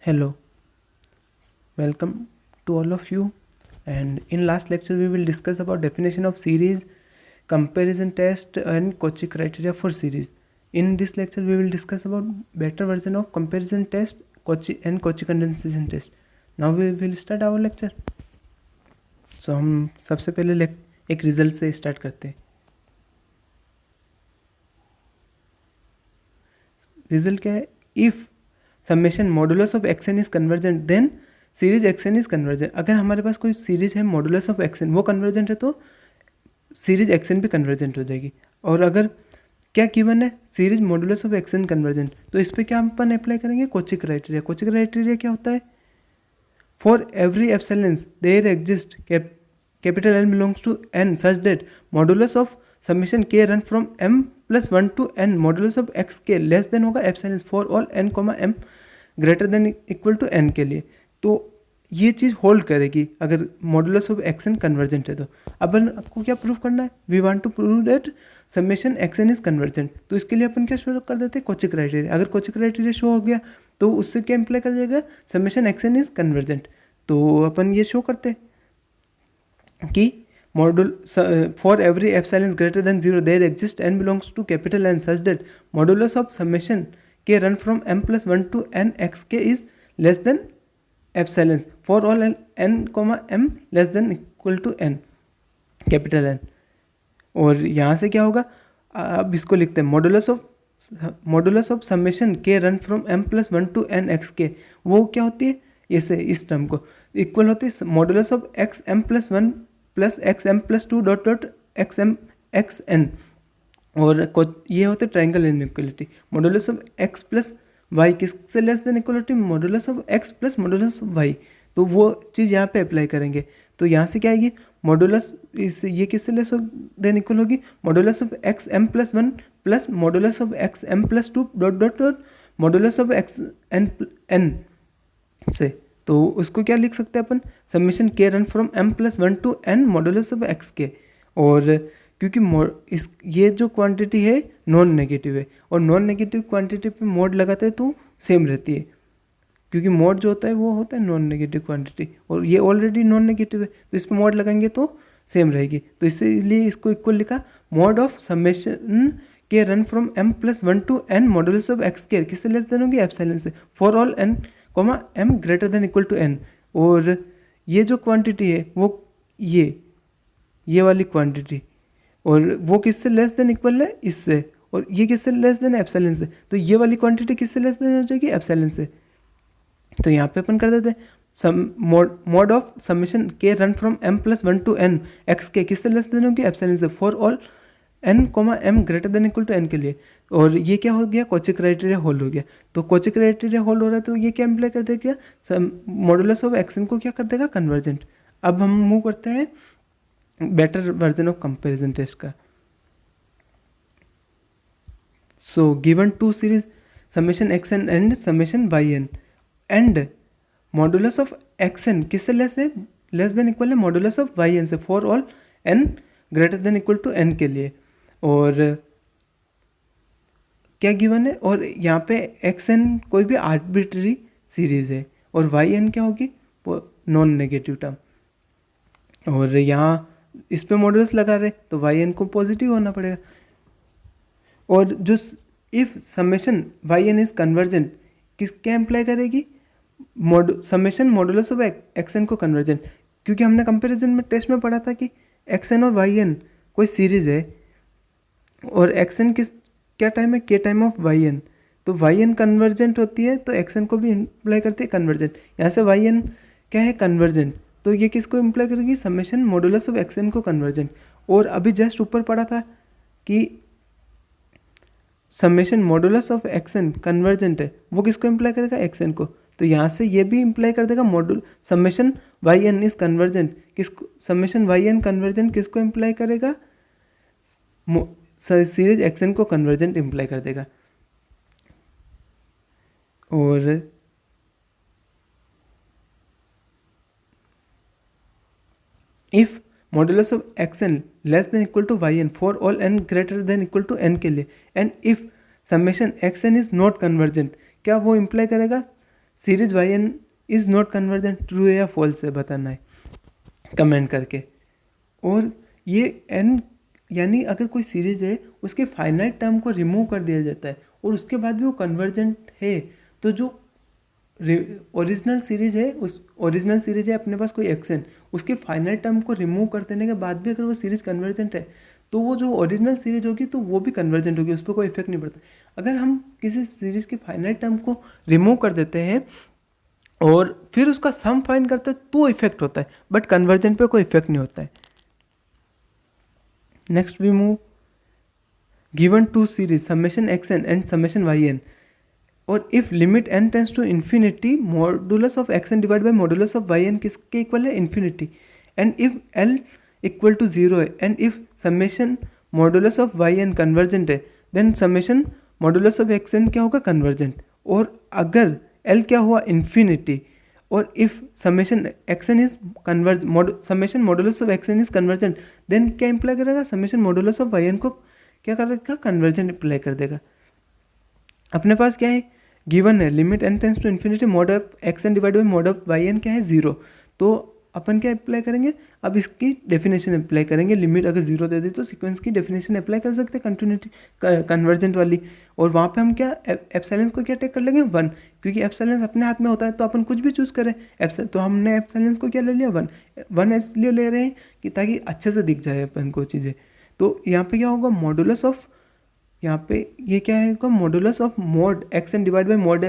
Hello, welcome to all of you. And in last lecture, we will discuss about definition of series, comparison test, and Cauchy criteria for series. In this lecture, we will discuss about better version of comparison test, Cauchy and Cauchy condensation test. Now we will start our lecture. So हम सबसे पहले एक result से start करते हैं. Result क्या है? If summation modulus of x n is convergent then series x n is convergent. अगर हमारे पास कोई सीरीज है मॉडुलस ऑफ एक्सन वो कन्वर्जेंट है तो सीरीज एक्सन भी कन्वर्जेंट हो जाएगी. और अगर क्या गिवन है series modulus of action convergent, तो इस पर क्या अपन अप्लाई करेंगे? कोची क्राइटेरिया. कोची क्राइटेरिया क्या होता है? For every epsilons there exist capital N belongs to N such that modulus of summation के run from m plus 1 to n modulus of x K less than होगा epsilons for all n m greater than equal to n के लिए. तो ये चीज़ hold करेगी अगर modulus of action convergent है. तो अपन आपको क्या प्रूव करना है? We want to prove that summation x n is convergent. तो इसके लिए अपन क्या शो कर देते हैं? Cauchy criteria. अगर कोची क्राइटेरिया शो हो गया तो उससे क्या इम्प्लाई कर जाएगा? Summation x n is convergent. तो अपन ये शो करते हैं कि modulus for every epsilon greater than 0 there exist n belongs to capital N such that modulus of summation के run from m plus 1 to n x k is less than epsilon for all n m less than equal to n capital N. और यहाँ से क्या होगा? अब इसको लिखते हैं मॉडुलस ऑफ समेशन के run from m plus 1 to n x के. वो क्या होती है? इसे इस टर्म को इक्वल होती है modulus of x m plus 1 plus x m plus 2 dot dot x m x n. और ये होते triangle inequality. Modulus of x plus y किससे less than equality? Modulus of x plus modulus of y. तो वो चीज़ यहाँ पे apply करेंगे. तो यहाँ से क्या आएगी? मॉडुलस ये किससे लेस देन इक्वल होगी? Modulus of x m plus 1 plus modulus of x m plus 2 dot dot dot modulus of x n से. तो उसको क्या लिख सकते हैं अपन? समेशन के run from m plus 1 to n modulus of x k. और क्योंकि ये जो क्वांटिटी है नॉन नेगेटिव है और नॉन नेगेटिव क्वांटिटी पे मोड लगाते हैं तो सेम रहती है, क्योंकि मोड जो होता है वो होता है नॉन नेगेटिव क्वांटिटी और ये ऑलरेडी नॉन नेगेटिव है तो इस पर मोड लगाएंगे तो सेम रहेगी. तो इसलिए इसको इक्वल लिखा मोड ऑफ समेशन के run from m plus 1 to n modulus of x k किससे लेस देन होगी? एप्सिलॉन से for all n m greater than equal to n. और ये जो क्वांटिटी है वो ये वाली क्वांटिटी और वो किससे लेस देन इक्वल है? इससे. और ये किससे लेस देन? एप्सिलॉन से. तो ये वाली क्वांटिटी किससे लेस देन हो जाएगी? एप्सिलॉन से. तो यहाँ पे अपन कर देते हैं मोड ऑफ समेशन के run from m plus 1 to n x k किससे लेस देन होगी? एप्सिलॉन से for all n m greater than equal to n के लिए. और ये क्या हो गया? कोची क्राइटेरिया होल्ड हो गया. तो कोची क्राइटेरिया होल्ड हो रहा है तो ये क्या इम्प्लाई कर देगा? मॉडुलस ऑफ एक्सन को क्या कर देगा? कन्वर्जेंट. अब हम मूव करते हैं better version of comparison test का. So given two series summation x n and summation y n and modulus of x n किससे लेस है? लेस देन इक्वल है मॉडुलस ऑफ वाई एन से for all n greater than equal to n के लिए. और क्या given है? और यहाँ पे एक्स एन कोई भी आर्बिट्री सीरीज है और वाई एन क्या होगी? Non negative term. और यहाँ इस पे मॉडुलस लगा रहे तो वाई एन को पॉजिटिव होना पड़ेगा. और जो if summation y n is convergent किस क्या इम्प्लाई करेगी? Summation modulus of x n को कन्वर्जेंट. क्योंकि हमने कंपेरिजन में टेस्ट में पढ़ा था कि एक्स एन और वाई एन कोई सीरीज है और एक्स एन किस क्या टाइम है? K time of y n. तो वाई एन कन्वर्जेंट होती है तो एक्स एन को भी इम्प्लाई करती है कन्वर्जेंट. यहाँ से वाई एन क्या है? कन्वर्जेंट. तो ये किसको इम्प्लाई करेगी? Summation modulus of x n को कन्वर्जेंट. और अभी जस्ट ऊपर पढ़ा था कि summation modulus of x n convergent है, वो किसको इम्प्लाई करेगा? एक्स एन को. तो यहाँ से ये भी इम्प्लाई कर देगा modulus summation y n is convergent. किसको? समेशन वाई एन कन्वर्जेंट किसको इम्प्लाई करेगा? सीरीज एक्सन को कन्वर्जेंट इम्प्लाई कर देगा. और if modulus of x n less than equal to y n for all n greater than equal to n के लिए and if summation x n is not convergent, क्या वो इम्प्लाई करेगा? Series y n is not convergent, true है या false है बताना है कमेंट करके। और ये एन यानी अगर कोई सीरीज है उसके फाइनाइट टर्म को रिमूव कर दिया जाता है और उसके बाद भी वो कन्वर्जेंट है, तो जो ओरिजिनल सीरीज है, उस ओरिजिनल सीरीज है अपने पास कोई एक्शन, उसके फाइनाइट टर्म को रिमूव कर देने के बाद भी अगर वो सीरीज कन्वर्जेंट है, तो वो जो ओरिजिनल सीरीज होगी तो वो भी कन्वर्जेंट होगी, उस पर कोई इफेक्ट नहीं पड़ता। अगर हम किसी सीरीज के फाइनाइट टर्म को रिमूव कर देते हैं और फिर उसका सम फाइंड करते हैं तो इफेक्ट होता है, बट कन्वर्जेंट पे कोई इफेक्ट नहीं होता है। Next we move given two series summation x n and summation y n, और if limit n tends to infinity modulus of x n divide by modulus of y n किसके equal है, infinity, and if l equal to 0 है, and if summation modulus of y n convergent है, then summation modulus of x n क्या होगा, convergent. और अगर l क्या हुआ, इन्फिनिटी, और if summation x n is summation modulus of x n is convergent, then क्या इंप्लाई करेगा, summation modulus of y n को क्या करेगा, कन्वर्जेंट अप्लाई कर देगा। अपने पास क्या है, गिवन है limit n tends to infinity mod of x n divide by mod of y n क्या है, 0। तो अपन क्या अप्लाई करेंगे, अब इसकी डेफिनेशन अप्लाई करेंगे। लिमिट अगर 0 दे दी तो सीक्वेंस की डेफिनेशन अप्लाई कर सकते हैं, कंटिन्यूटी कन्वर्जेंट वाली, और वहाँ पे हम क्या एप्सिलॉन को क्या टेक कर लेंगे, 1, क्योंकि एप्सिलॉन अपने हाथ में होता है तो अपन कुछ भी चूज़ करें। तो हमने एप्सिलॉन को क्या ले लिया, 1 इसलिए ले रहे हैं कि ताकि अच्छे से दिख जाए अपन को चीज़ें। तो यहाँ पे क्या होगा, मॉडुलस ऑफ, यहाँ पे ये क्या है, modulus of mod x n divide by mod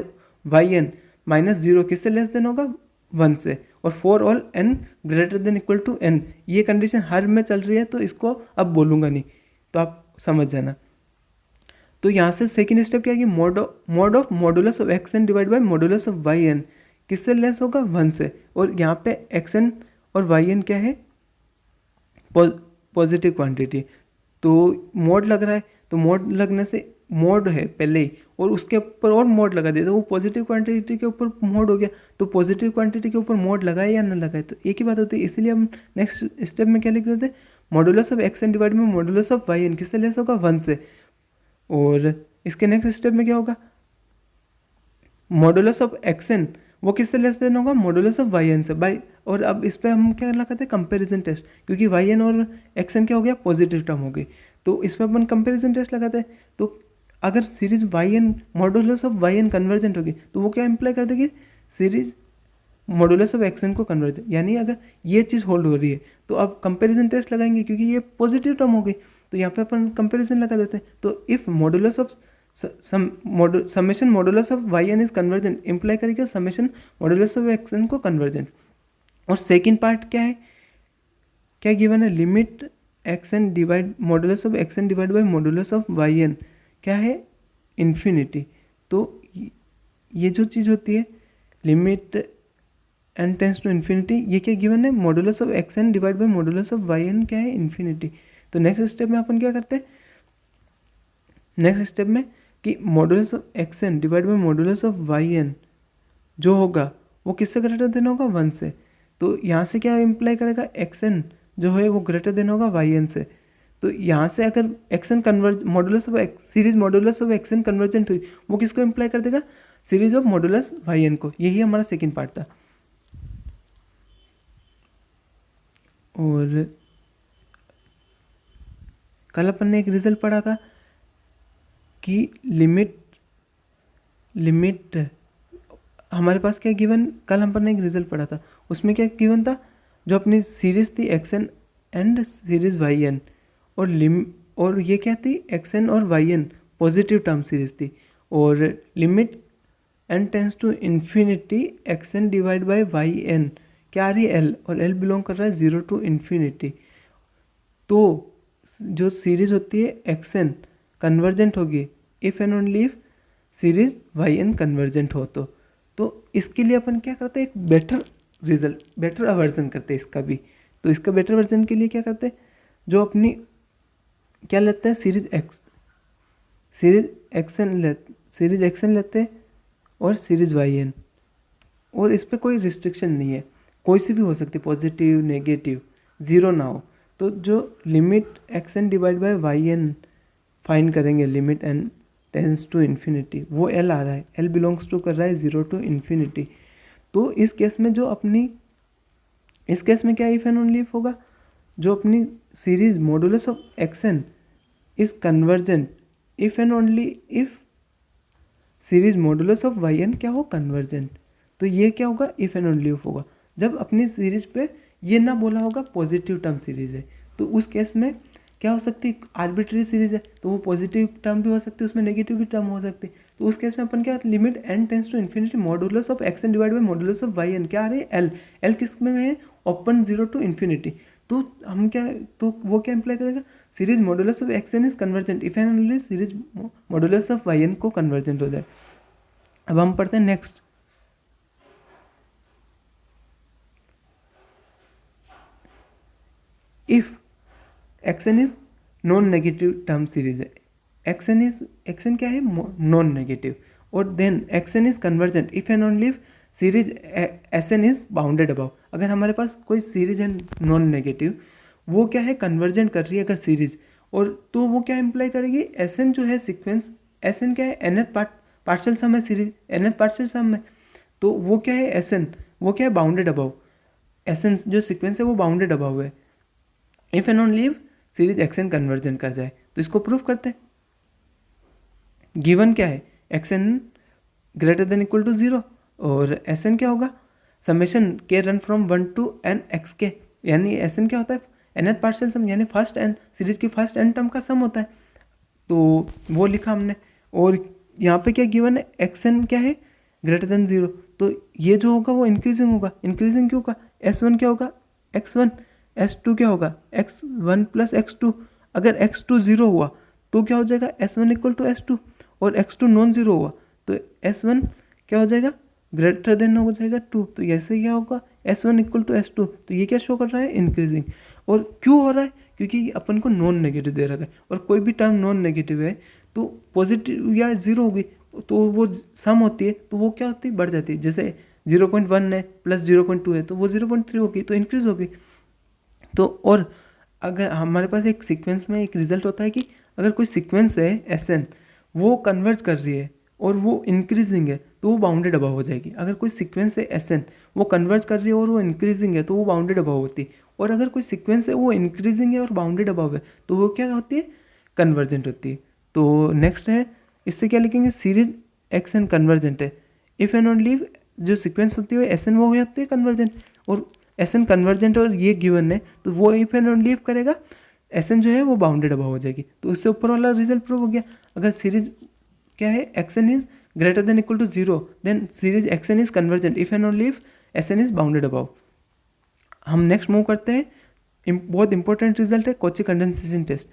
y n -0 किससे लेस देन होगा, 1 से, और for all n greater than equal to n। ये कंडीशन हर में चल रही है तो इसको अब बोलूँगा नहीं, तो आप समझ जाना। तो यहाँ से सेकेंड स्टेप क्या है कि mod of modulus of x n divide by modulus of y n किससे लेस होगा, 1 से, और यहाँ पे एक्स एन और वाई एन क्या है, पॉजिटिव क्वांटिटी। तो मोड लग रहा है, तो मोड लगने से मोड है पहले ही और उसके ऊपर और मोड लगा दिया तो वो पॉजिटिव क्वांटिटी के ऊपर मोड हो गया। तो पॉजिटिव क्वांटिटी के ऊपर मोड लगाए या ना लगाए तो एक ही बात होती है, इसलिए हम नेक्स्ट स्टेप में क्या लिख देते हैं, modulus of x n divide में मॉडुलस ऑफ वाई एन किससे लेस होगा, 1 से। और इसके नेक्स्ट स्टेप में क्या होगा, मॉडुलस ऑफ एक्स एन वो किससे लेस देन होगा, मॉडुलस ऑफ वाई एन से बाई। और अब इस पर हम क्या लगाते हैं, कंपैरिजन टेस्ट, क्योंकि वाई एन और एक्स एन क्या हो गया, पॉजिटिव टर्म हो गई, तो इसमें अपन कंपैरिजन टेस्ट लगाते हैं। तो अगर series y n modulus of y n convergent होगी तो वो क्या इंप्लाई कर देगी, series modulus of x n को कन्वर्जेंट, यानी अगर ये चीज़ होल्ड हो रही है तो अब कंपैरिजन टेस्ट लगाएंगे क्योंकि ये पॉजिटिव टर्म हो गई, तो यहाँ पे अपन कंपैरिजन लगा देते हैं। तो if modulus of summation modulus of y n is convergent imply करेगा summation modulus of x n को कन्वर्जेंट। और सेकेंड पार्ट क्या है, क्या गिवन है, limit x n divide modulus of x n divide by modulus of y n क्या है, infinity. तो ये जो चीज़ होती है limit n tends to infinity, ये क्या गिवन है, modulus of x n divide by modulus of y n क्या है, इन्फिनिटी। तो नेक्स्ट स्टेप में अपन क्या करते हैं, नेक्स्ट स्टेप में कि modulus of x n divide by modulus of y n जो होगा वो किससे ग्रेटर देन होगा, 1 से। तो यहाँ से क्या इंप्लाई करेगा, एक्स एन जो है वो ग्रेटर देन होगा वाई एन से। तो यहाँ से अगर x n converge modulus of x series modulus of x n convergent हुई वो किसको इंप्लाई कर देगा, series of modulus y n को। यही हमारा सेकेंड पार्ट था। और कल अपन ने एक रिजल्ट पढ़ा था कि लिमिट हमारे पास क्या गिवन, कल हम पर ने एक रिजल्ट पढ़ा था उसमें क्या गिवन था, जो अपनी सीरीज थी x n and series y n, और ये क्या थी, एक्स एन और y n positive term series थी, और limit n tends to infinity x n divide by y n क्या आ रही है, एल, और एल बिलोंग कर रहा है 0 टू इन्फिनिटी। तो जो सीरीज होती है एक्स एन कन्वर्जेंट होगी if and only if series y n convergent हो तो इसके लिए अपन क्या करते हैं, एक बेटर वर्जन करते हैं इसका भी। तो इसका बेटर वर्जन के लिए क्या करते हैं, जो अपनी क्या लेते हैं, सीरीज एक्स एन लेते हैं और सीरीज वाई एन, और इस पर कोई रिस्ट्रिक्शन नहीं है, कोई सी भी हो सकती है, पॉजिटिव नेगेटिव, 0 ना हो। तो जो limit x n divide by y n find करेंगे, limit n tends to infinity, वो एल आ रहा है, एल बिलोंग्स टू कर रहा है 0 टू इन्फिनिटी। तो इस केस में इस केस में क्या इफ एंड ओनली इफ होगा, जो अपनी series modulus of x n is convergent if and only if series modulus of y n क्या हो कन्वर्जेंट। तो ये क्या होगा, इफ एंड ओनली इफ होगा जब अपनी सीरीज पे ये ना बोला होगा पॉजिटिव टर्म सीरीज है। तो उस केस में क्या हो सकती है, आर्बिट्री सीरीज है तो वो पॉजिटिव टर्म भी हो सकती है, उसमें नेगेटिव भी टर्म हो सकती है। तो उस केस में अपन क्या limit n tends to infinity modulus of x n divide by modulus of y n क्या आ रही है एल, एल किस में है ओपन 0 टू इन्फिनिटी। तो हम क्या, तो वो क्या इंप्लाई करेगा, series modulus of x n is convergent if and only series modulus of y n को कन्वर्जेंट हो जाए। अब हम पढ़ते हैं next, if x n is non negative term series है, एक्स एन क्या है नॉन नेगेटिव, और then x n is convergent if and only if series s n is bounded above. अगर हमारे पास कोई सीरीज है नॉन नेगेटिव, वो क्या है कन्वर्जेंट कर रही है अगर सीरीज, और तो वो क्या इंप्लाई करेगी, एस एन जो है सीक्वेंस, एस एन क्या है nth पार्शियल सम है, सीरीज nth पार्शियल सम है, तो वो क्या है एस एन, वो क्या है बाउंडेड अबव, एस एन जो सीक्वेंस है वो बाउंडेड अबव है if and only if series x n convergent कर जाए। तो इसको प्रूफ करते हैं, गिवन क्या है x n greater than equal to 0 और एस एन क्या होगा समेशन के run from 1 to n x k, यानी एस एन क्या होता है nth पार्शियल सम, यानी फर्स्ट एन सीरीज की फर्स्ट एन टर्म का सम होता है। तो वो लिखा हमने, और यहाँ पे क्या गिवन है एक्स एन क्या है ग्रेटर देन 0, तो ये जो होगा वो इंक्रीजिंग होगा, इंक्रीजिंग क्यों होगा, एस वन क्या होगा x1, S2 क्या होगा x1 प्लस x2, अगर x2 0 हुआ तो क्या हो जाएगा S1 इक्वल टू S2, और x2 नॉन जीरो हुआ तो S1 क्या हो जाएगा ग्रेटर देन हो जाएगा 2, तो ऐसे क्या होगा S1 इक्वल टू S2, तो ये क्या शो कर रहा है इंक्रीजिंग। और क्यों हो रहा है, क्योंकि अपन को नॉन नेगेटिव दे रखा है, और कोई भी टर्म नॉन नेगेटिव है तो पॉजिटिव या 0 होगी तो वो सम होती है, तो वो क्या होती है बढ़ जाती है, जैसे 0.1 है प्लस 0.2 है तो वो 0.3 होगी तो इंक्रीज होगी। तो और अगर हमारे पास एक सीक्वेंस में एक रिजल्ट होता है कि अगर कोई सीक्वेंस है एस एन वो कन्वर्ज कर रही है और वो इंक्रीजिंग है तो वो बाउंडेड अबव हो जाएगी। अगर कोई सीक्वेंस है एस एन वो कन्वर्ज कर रही है और वो इंक्रीजिंग है तो वो बाउंडेड अबव होती है, और अगर कोई सीक्वेंस है वो इंक्रीजिंग है और बाउंडेड अबव है तो वो क्या होती है कन्वर्जेंट होती है। तो नेक्स्ट है, इससे क्या लिखेंगे सीरीज एक्स एन कन्वर्जेंट है इफ एंड ओनली जो सीक्वेंस होती है एस एन वो होती है कन्वर्जेंट, और एस एन कन्वर्जेंट और ये गिवन है तो वो इफ एंड ओनली इफ करेगा एस एन जो है वो बाउंडेड अबव हो जाएगी। तो उससे ऊपर वाला रिजल्ट प्रूव हो गया, अगर सीरीज क्या है x n is greater than equal to 0 then series x n is convergent if and only if s n is bounded above. हम नेक्स्ट मूव करते हैं, बहुत इंपॉर्टेंट रिजल्ट है कॉची कंडेंसेशन टेस्ट।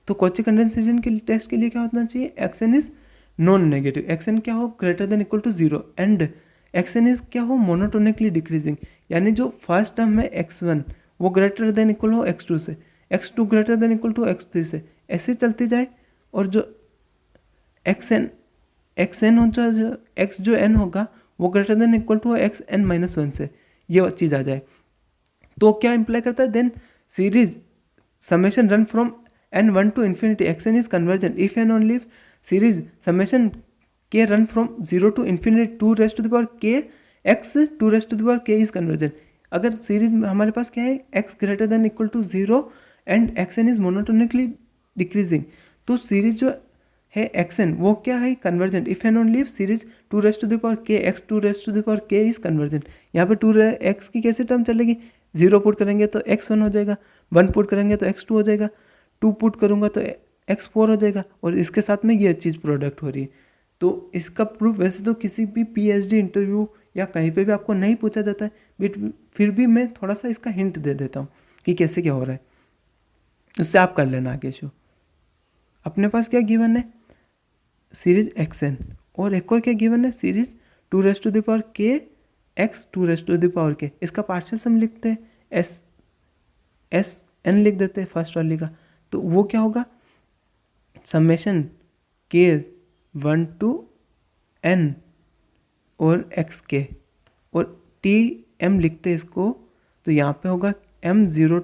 तो कॉची कंडेंसेशन के test के लिए क्या होना चाहिए, x n is non negative, x n क्या हो greater than equal to 0 and x n is क्या हो मोनोटोनिकली डिक्रीजिंग, यानी जो फर्स्ट टर्म है x1 वो ग्रेटर देन इक्वल हो x2 से, x2 greater than equal to x3 से, ऐसे चलती जाए, और जो xn हो जो x जो n होगा वो greater than equal to xn-1 से, ये चीज़ आ जाए। तो क्या इंप्लाई करता है, then series summation run from n1 to infinity xn is convergent if and only if series summation k run from 0 to infinity 2 raised to the power k x 2 raised to the power k is convergent। अगर series में हमारे पास क्या है x greater than equal to 0 and xn is monotonically decreasing, तो series जो है xn वो क्या है convergent if and only if series 2 raised to the power k x 2 raised to the power k is convergent। यहाँ पे 2x की कैसे टर्म चलेगी, 0 पुट करेंगे तो x1 हो जाएगा, 1 पुट करेंगे तो x2 हो जाएगा, 2 पुट करूँगा तो x4 हो जाएगा, और इसके साथ में ये चीज़ प्रोडक्ट हो रही है। तो इसका प्रूफ वैसे तो किसी भी पीएचडी इंटरव्यू या कहीं पे भी आपको नहीं पूछा जाता है, बट फिर भी मैं थोड़ा सा इसका हिंट दे देता हूँ कि कैसे क्या हो रहा है, उससे आप कर लेना आगे शो। अपने पास क्या गिवन है सीरीज एक्स एन, और एक और क्या गिवन है series 2 raised to the power k x 2 raised to the power k, इसका पार्शियल सम लिखते हैं एस एन लिख देते हैं फर्स्ट वाली का, तो वो क्या होगा समेशन k 1 to n और x के, और टी एम लिखते हैं इसको, तो यहाँ पे होगा m0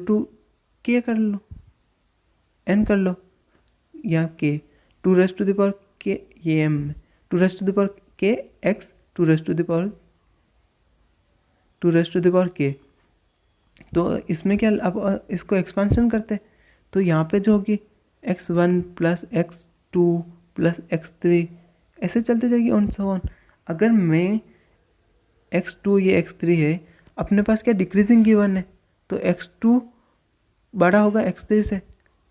to k कर लो n कर लो, यहाँ के 2 रेस टू द पावर के, ये m 2 raise to the power k x 2 raise to the power k। तो इसमें क्या, अब इसको एक्सपांशन करते हैं तो यहाँ पे जो होगी x1 plus x2 plus x3 ऐसे चलते जाएगी ऑन सो ऑन। अगर मैं x2 ये x3 है, अपने पास क्या डिक्रीजिंग गिवन है, तो x2 बड़ा होगा x3 से।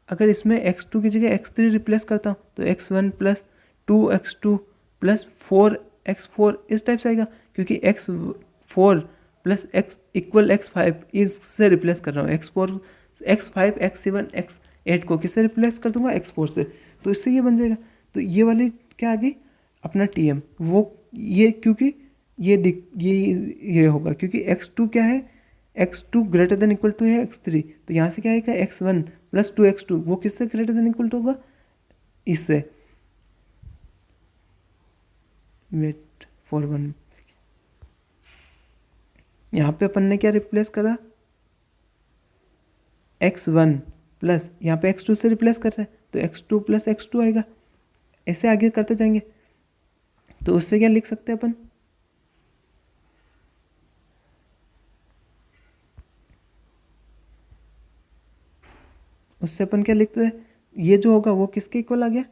अगर इसमें x2 की जगह x3 रिप्लेस करता हूँ तो x1 plus 2x2 plus 4x4 इस टाइप से आएगा, क्योंकि x4 plus x equal x5 इससे रिप्लेस कर रहा हूँ। x4 x5 x7 x8 को किससे रिप्लेस कर दूंगा, x4 से, तो इससे ये बन जाएगा। तो ये वाली क्या आ गई अपना TM, वो ये क्योंकि ये होगा क्योंकि x2 क्या है, x2 greater than equal to है x3, तो यहाँ से क्या आएगा x1 प्लस 2x2 वो किससे ग्रेटर देन इक्वल टू होगा, इससे। वेट फॉर 1, यहाँ पे अपन ने क्या रिप्लेस करा, x1 प्लस यहाँ पे x2 से रिप्लेस कर रहे हैं तो x2 प्लस x2 आएगा। ऐसे आगे करते जाएंगे तो उससे क्या लिख सकते हैं अपन, उससे अपन क्या लिखते हैं, ये जो होगा वो किसके इक्वल आ गया,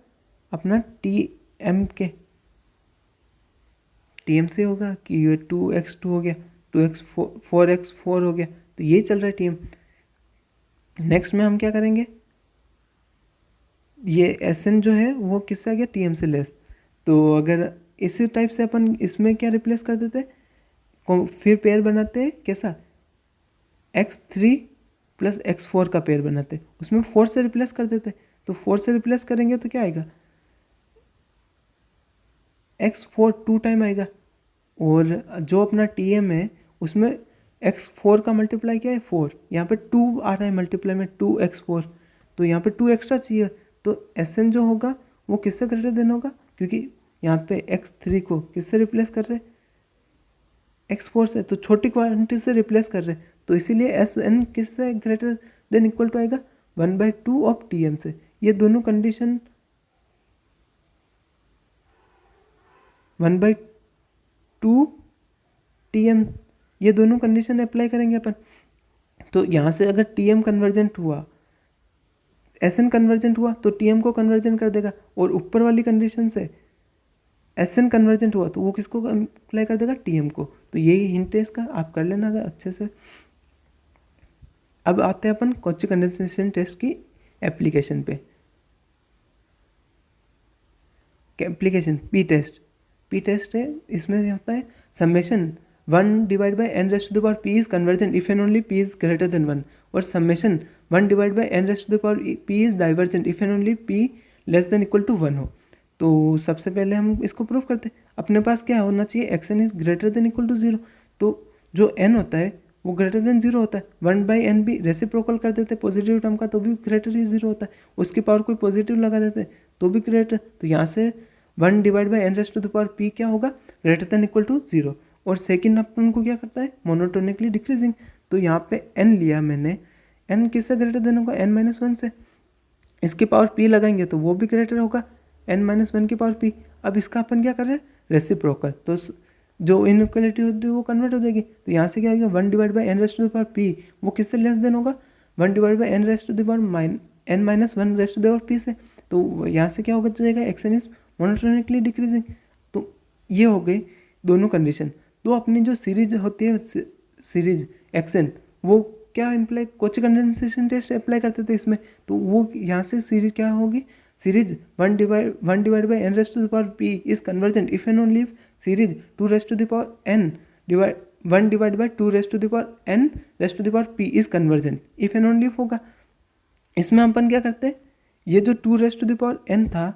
अपना TM के, TM से होगा कि ये 2x2 हो गया, 4x4 हो गया, तो ये चल रहा है TM। नेक्स्ट में हम क्या करेंगे, ये SN जो है वो किससे आ गया, TM से लेस। तो अगर इसी टाइप से अपन इसमें क्या रिप्लेस कर देते, फिर पेयर बनाते हैं कैसा, x3 प्लस x4 का पेयर बनाते, उसमें 4 से रिप्लेस कर देते। तो 4 से रिप्लेस करेंगे तो क्या आएगा, x4 2 टाइम आएगा, और जो अपना TM है उसमें x4 का मल्टीप्लाई क्या है 4, यहाँ पे 2 आ रहा है मल्टीप्लाई में 2x4, तो यहाँ पे 2 एक्स्ट्रा चाहिए। तो SN जो होगा वो किससे ग्रेटर देन होगा, क्योंकि यहाँ पे x3 को किससे रिप्लेस कर रहे, x4 से, तो छोटी क्वांटिटी से रिप्लेस कर रहे, तो इसीलिए SN किससे ग्रेटर देन इक्वल टू आएगा 1/2 ऑफ TM से। ये दोनों कंडीशन 1/2 TM, ये दोनों कंडीशन अप्लाई करेंगे अपन। तो यहाँ से अगर TM कन्वर्जेंट हुआ, SN कन्वर्जेंट हुआ तो TM को कन्वर्जेंट कर देगा, और ऊपर वाली कंडीशन से SN कन्वर्जेंट हुआ तो वो किसको अप्लाई कर देगा, TM को। तो यही हिंट है इसका, आप कर लेना अगर अच्छे से। अब आते हैं अपन कॉची कंडेंसेशन टेस्ट की एप्लीकेशन पे। एप्लीकेशन पी टेस्ट है, इसमें होता है summation 1 divide by n raised to the power p is convergent if and only p is greater than 1, और summation 1 divide by n raised to the power p is divergent if and only p less than equal to 1 हो। तो सबसे पहले हम इसको prove करते हैं। अपने पास क्या होना चाहिए, xn is greater than equal to 0, तो जो n होता है वो ग्रेटर देन 0 होता है। 1/n भी रेसिप्रोकल कर देते पॉजिटिव टर्म का तो भी ग्रेटर ही 0 होता है, उसकी पावर कोई पॉजिटिव लगा देते तो भी ग्रेटर। तो यहाँ से 1 divide by n raised to the power p क्या होगा, ग्रेटर देन इक्वल टू 0। और सेकेंड अपन को क्या करता है, मोनोटोनिकली डिक्रीजिंग, तो यहाँ पे n लिया मैंने, n किससे ग्रेटर देन होगा, n-1 से। इसकी पावर p लगाएंगे तो वो भी ग्रेटर होगा n-1 की पावर p। अब इसका अपन क्या कर रहे हैं, रेसिप्रोकल, तो जो इनइक्वालिटी होती है वो कन्वर्ट हो जाएगी। तो यहाँ से क्या आएगा, 1 divide by n raised to the power p वो किससे लेस देन होगा, 1 divide by n raised to the power n-1 raised to the power p से। तो यहाँ से क्या होगा जाएगा, xn इज मोनोटोनिकली डिक्रीजिंग। तो ये हो गई दोनों कंडीशन। तो अपनी जो सीरीज होती है सीरीज xn, वो क्या imply, Cauchy condensation test apply करते थे इसमें, तो वो यहाँ से सीरीज क्या होगी, series 1 divide by n raised to the power p is convergent if and only if series 2 raised to the power n 1 divide by 2 raised to the power n raised to the power p is convergent if and only if होगा। इसमें अपन क्या करते हैं, ये जो 2 raised to the power n था,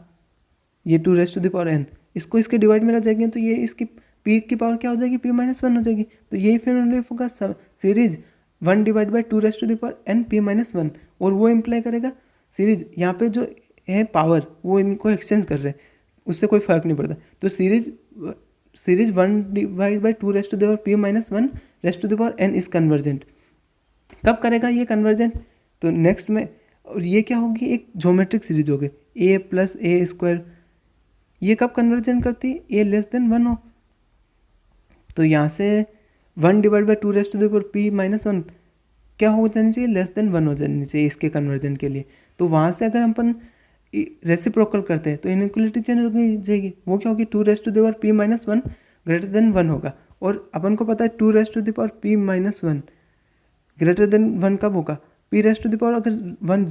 ये 2 raised to the power n, इसको इसके डिवाइड में ला जाएंगे तो ये इसकी p की पावर क्या हो जाएगी, p-1 हो जाएगी। तो यही फिर ओनली इफ होगा series 1 divide by 2 raised to the power n p-1, और वो इम्प्लाई करेगा सीरीज यहाँ पे जो है पावर वो इनको एक्सचेंज कर रहे हैं, उससे कोई फर्क नहीं पड़ता। तो series 1 divide by 2 raised to the power p-1 raised to the power n is convergent. कब करेगा ये कन्वर्जेंट, तो नेक्स्ट में और ये क्या होगी, एक ज्योमेट्रिक सीरीज होगी ए प्लस ए स्क्वायर। ये कब कन्वर्जन करती है, ए लेस देन 1 हो। तो यहाँ से 1 divide by 2 raised to the power p minus 1 क्या हो जानी चाहिए, लेस देन 1 हो जानी चाहिए इसके कन्वर्जन के लिए। तो वहाँ से अगर अपन रेसिप्रोकल करते हैं तो इनइक्वलिटी चेंज हो जाएगी। वो क्या होगी, 2 raised to the power p minus 1 greater than 1 होगा। और अपन को पता है 2 raised to the power p minus 1 greater than 1 कब होगा, p raised to the power अगर 1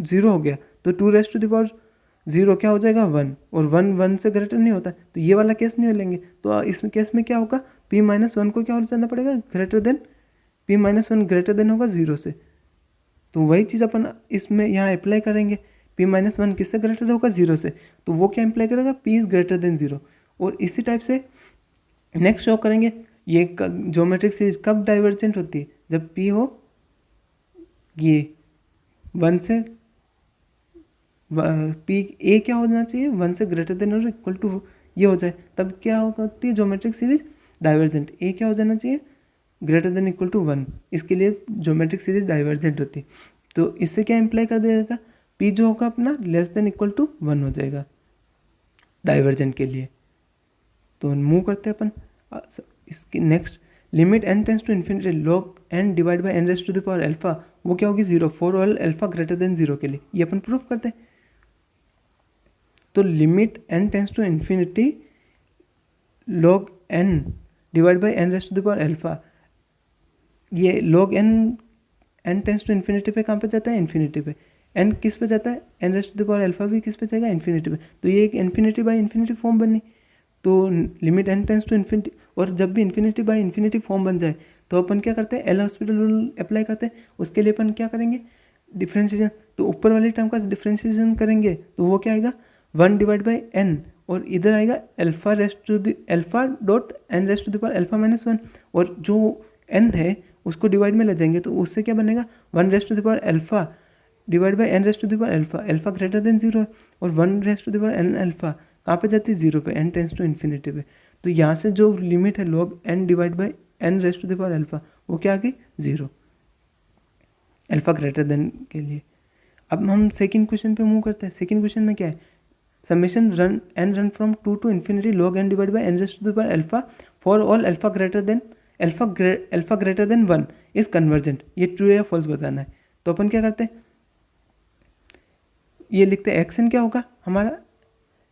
0 हो गया तो 2 रेस्ट टू द पावर 0 क्या हो जाएगा 1, और 1 से ग्रेटर नहीं होता, तो ये वाला केस नहीं लेंगे। तो इस केस में क्या होगा, p माइनस 1 को क्या हो जाना पड़ेगा, greater than p minus 1 greater than होगा 0 से। तो वही चीज़ अपन इसमें यहाँ अप्लाई करेंगे, p माइनस 1 किससे ग्रेटर होगा, 0 से। तो वो क्या अप्लाई करेगा, p इज़ ग्रेटर देन 0। और इसी टाइप से नेक्स्ट शो करेंगे, ये ज्योमेट्रिक सीरीज कब डाइवर्जेंट होती है, जब p हो ये 1 से पी ए क्या होना चाहिए, 1 से ग्रेटर देन और इक्वल टू ये हो जाए, तब क्या होती है ज्योमेट्रिक सीरीज डाइवर्जेंट। ए क्या हो जाना चाहिए, ग्रेटर देन इक्वल टू 1, इसके लिए ज्योमेट्रिक सीरीज डाइवर्जेंट होती है। तो इससे क्या इम्प्लाई कर देगा, पी जो होगा अपना लेस देन इक्वल टू 1 हो जाएगा डाइवर्जेंट के लिए। तो मूव करते हैं अपन इसकी next, limit n tends to infinity log n divide by n raise to the power alpha, वो क्या होगी 0 for all alpha greater than 0 के लिए, ये अपन प्रूफ करते हैं। तो limit n tends to infinity log n divide by n raise to the power alpha, ये log n tends to infinity पे कहाँ पे जाता है, इन्फिनिटी पे। n किस पे जाता है, n raise to the power alpha भी किस पे जाएगा, इन्फिनिटी पे। तो ये एक इन्फिनिटी बाई इन्फिनिटी फॉर्म बनी। तो limit n tends to infinity, और जब भी इन्फिनिटी बाई इन्फिनिटी फॉर्म बन जाए तो अपन क्या करते हैं, एल हॉस्पिटल रूल अप्लाई करते हैं। उसके लिए अपन क्या करेंगे, डिफ्रेंशिएशन। तो ऊपर वाले टर्म का डिफ्रेंशिएशन करेंगे तो वो क्या आएगा, 1 डिवाइड बाई n, और इधर आएगा alpha raised to the alpha dot n raised to the power alpha minus 1, और जो n है उसको डिवाइड में ले जाएंगे तो उससे क्या बनेगा, 1 raised to the power alpha divide by n raised to the power alpha, alpha greater than 0 है, और 1 raised to the power n alpha कहाँ पे जाती है, 0 पे, n टेंस टू इन्फिनिटी पे। तो यहाँ से जो लिमिट है log n divide by n raised to the power alpha, वो क्या आ गई 0, अल्फा ग्रेटर देन के लिए। अब हम सेकंड क्वेश्चन पे मूव करते हैं। सेकंड क्वेश्चन में क्या है, summation run from 2 to infinity log n divide by n raised to the power alpha for all alpha greater than 1 is convergent. ये ट्रू या फॉल्स बताना है। तो अपन क्या करते हैं, ये लिखते हैं एक्शन क्या होगा हमारा,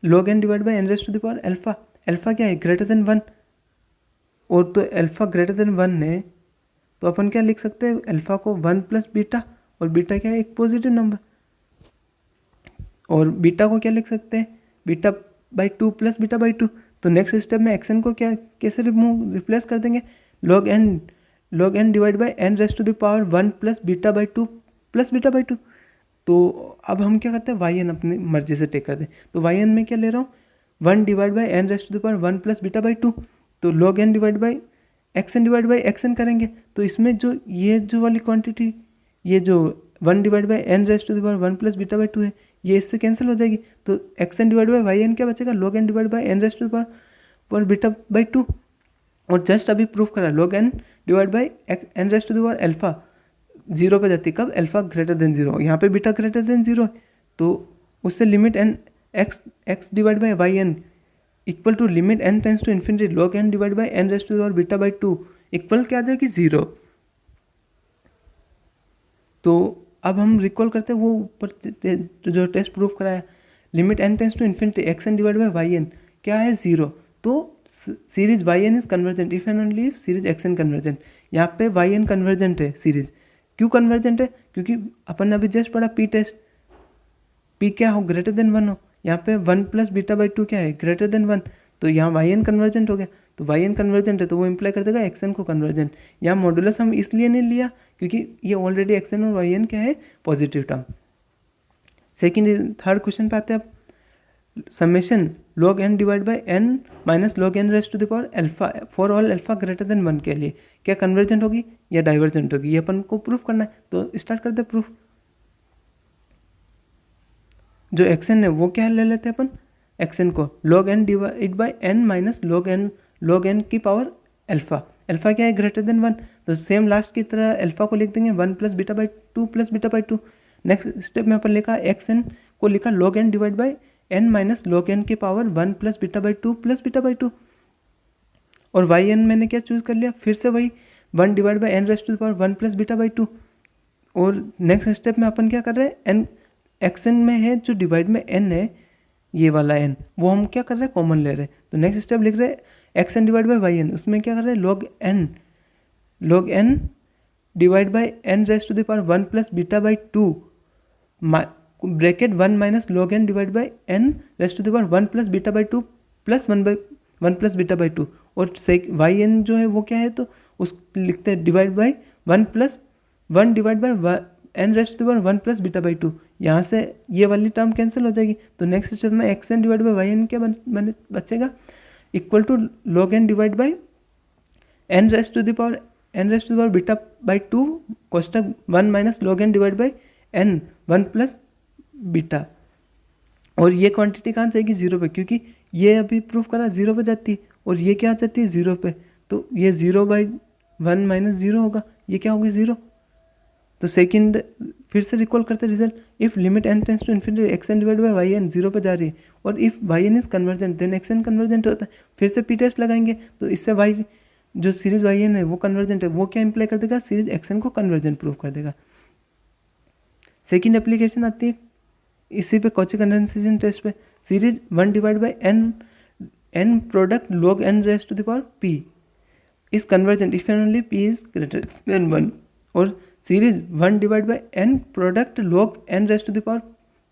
log n divide by n raise to the power alpha, alpha क्या है ग्रेटर देन 1, और तो अल्फा ग्रेटर देन 1 है तो अपन क्या लिख सकते हैं, अल्फा को 1 प्लस बीटा, और बीटा क्या है एक पॉजिटिव नंबर, और बीटा को क्या लिख सकते हैं, beta by 2 plus beta by 2। तो नेक्स्ट स्टेप में एक्शन को क्या कैसे रिप्लेस कर देंगे, log n divide by n raise to the power 1 plus beta by 2 plus beta by 2। तो अब हम क्या करते हैं, वाई एन अपनी मर्जी से टेक करते हैं। तो वाई एन में क्या ले रहा हूँ, 1 divide by n raise to the power 1 plus beta by 2। तो log n divide by x n करेंगे तो इसमें जो ये जो वाली क्वांटिटी, ये जो 1 divide by n raise to the power 1 plus beta by 2 है, ये इससे कैंसिल हो जाएगी। तो x n divide by y n क्या बचेगा, log n divide by n raise to the power beta by 2। और जस्ट अभी प्रूफ करा log n divide by n raise to the power alpha 0 पे जाती है कब, अल्फा ग्रेटर देन 0, यहाँ पे बीटा ग्रेटर देन 0 है। तो उससे limit n x divide by y n equal to limit n tends to infinity log n divide by n raise to the power beta by 2 equal क्या आ जाएगी 0। तो अब हम रिकॉल करते हैं वो ऊपर जो टेस्ट प्रूफ कराया, limit n tends to infinity x n divide by y n क्या है 0। तो series y n is convergent if and only if series x n convergent. यहाँ पे वाई एन कन्वर्जेंट है सीरीज, क्यों कन्वर्जेंट है, क्योंकि अपन ने अभी जस्ट पढ़ा पी टेस्ट, पी क्या हो ग्रेटर देन 1 हो, यहाँ पे 1 प्लस बीटा बाई 2 क्या है ग्रेटर देन 1। तो यहाँ वाई एन कन्वर्जेंट हो गया, तो वाई एन कन्वर्जेंट है तो वो इम्प्लाई कर देगा एक्स एन को कन्वर्जेंट। यहाँ मॉडुलस हम इसलिए नहीं लिया क्योंकि ये ऑलरेडी एक्स एन और वाई एन क्या है पॉजिटिव टर्म। थर्ड क्वेश्चन पे आते हैं अब, summation log n divide by n minus log n raise to the power alpha for all alpha greater than 1 के लिए क्या कन्वर्जेंट होगी या डाइवर्जेंट होगी, ये अपन को प्रूफ करना है। तो स्टार्ट करते हैं प्रूफ। जो एक्शन है वो क्या ले लेते हैं अपन, एक्शन को log n divide by n minus log n की पावर अल्फा, अल्फा क्या है ग्रेटर देन 1। तो सेम लास्ट की तरह अल्फा को लिख देंगे 1 plus beta by 2 plus beta by 2। Next step में अपन लिखा एक्स एन को लिखा log n divide by n minus log n के power 1 plus beta by 2 plus beta by 2, और वाई एन मैंने क्या चूज कर लिया, फिर से वही 1 divide by n raised to the power 1 plus beta by 2। और नेक्स्ट स्टेप में अपन क्या कर रहे हैं, एन एक्स एन में है जो डिवाइड में एन है, ये वाला एन वो हम क्या कर रहे हैं, कॉमन ले रहे हैं। तो नेक्स्ट स्टेप लिख रहे हैं x n divide by y n, उसमें क्या कर रहे हैं log n divide by n raised to the power 1 plus beta by 2 bracket 1 minus log n divide by n raised to the power 1 plus beta by 2 plus 1 plus beta by 2, और y n जो है वो क्या है, तो उस लिखते हैं divide by 1 plus 1 divide by n raised to the power 1 plus beta by 2। यहाँ से ये वाली टर्म कैंसिल हो जाएगी, तो नेक्स्ट स्टेप में x n divide by y n क्या बचेगा, equal to log n divide by n raised to the power beta by 2 कोष्टक 1 minus log n divide by n 1 plus beta. और ये quantity कहाँ जाएगी, 0 पे, क्योंकि ये अभी प्रूफ करा 0 पे जाती है, और ये क्या जाती है 0 पे, तो ये 0 बाई 1 माइनस 0 होगा, ये क्या होगी 0। तो सेकंड फिर से रिकॉल करते result, if limit n tends to infinity x n divide by y n 0 पे जा रही है, और if y n is convergent then x n convergent होता है। फिर से पी टेस्ट लगाएंगे, तो इससे वाई जो सीरीज वाई एन है वो कन्वर्जेंट है, वो क्या इंप्लाई कर देगा, सीरीज एक्स एन को कन्वर्जेंट प्रूव कर देगा। सेकेंड एप्लीकेशन आती है इसी पे कॉची कंडेंसेशन टेस्ट पे, series 1 divide by n product log n raised to the power p is convergent if and only p is greater than 1, और series 1 divide by n product log n raised to the power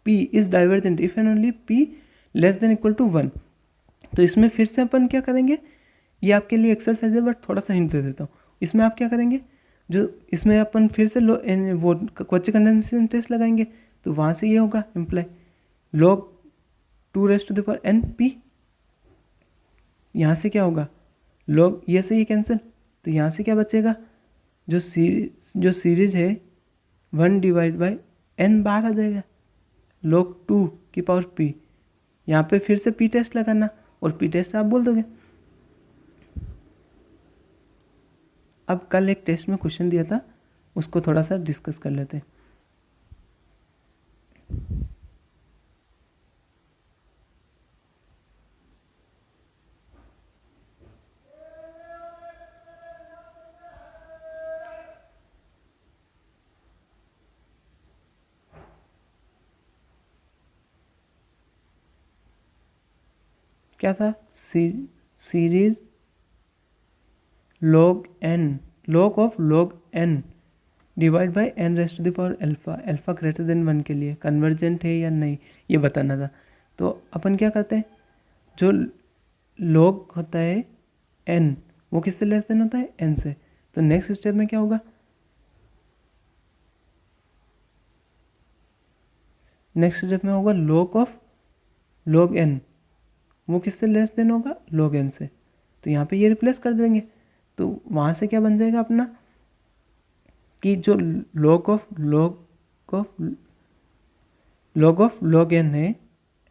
p is divergent if and only p less than equal to 1। तो इसमें फिर से अपन क्या करेंगे, ये आपके लिए एक्सरसाइज है बट थोड़ा सा हिंट दे देता हूँ। इसमें आप क्या करेंगे, जो इसमें अपन फिर से वो कॉची कंडेंसेशन टेस्ट लगाएंगे, तो वहाँ से ये होगा imply log 2 raised to the power n p, यहाँ से क्या होगा log ये से ये कैंसिल, तो यहाँ से क्या बचेगा, जो सीरीज है 1 डिवाइड बाई n बाहर आ जाएगा log 2 की पावर p। यहाँ पे फिर से p टेस्ट लगाना, और p टेस्ट आप बोल दोगे। अब कल एक टेस्ट में क्वेश्चन दिया था, उसको थोड़ा सा डिस्कस कर लेते हैं। क्या था, series log of log n divide by n raised to the power alpha greater than 1 के लिए कन्वर्जेंट है या नहीं, ये बताना था। तो अपन क्या करते हैं, जो log होता है n वो किससे लेस देन होता है, n से। तो नेक्स्ट स्टेप में क्या होगा, नेक्स्ट स्टेप में होगा log ऑफ log n वो किससे लेस देन होगा, log n से। तो यहाँ पे ये रिप्लेस कर देंगे, तो वहाँ से क्या बन जाएगा अपना, कि जो log ऑफ log n है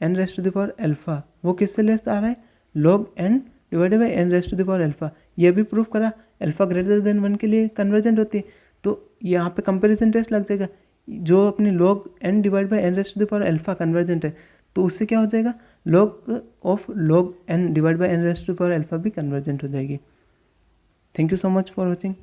n raised to the power alpha, वो किससे लेस आ रहा है, log n divided by n raised to the power alpha. ये भी प्रूफ करा अल्फा ग्रेटर देन 1 के लिए कन्वर्जेंट होती है, तो यहाँ पे कंपैरिजन टेस्ट लग जाएगा, जो अपनी log n divide by n raised to the power alpha convergent है, तो उससे क्या हो जाएगा, log of log n divide by n raised to the power alpha भी कन्वर्जेंट हो जाएगी। Thank you so much for watching.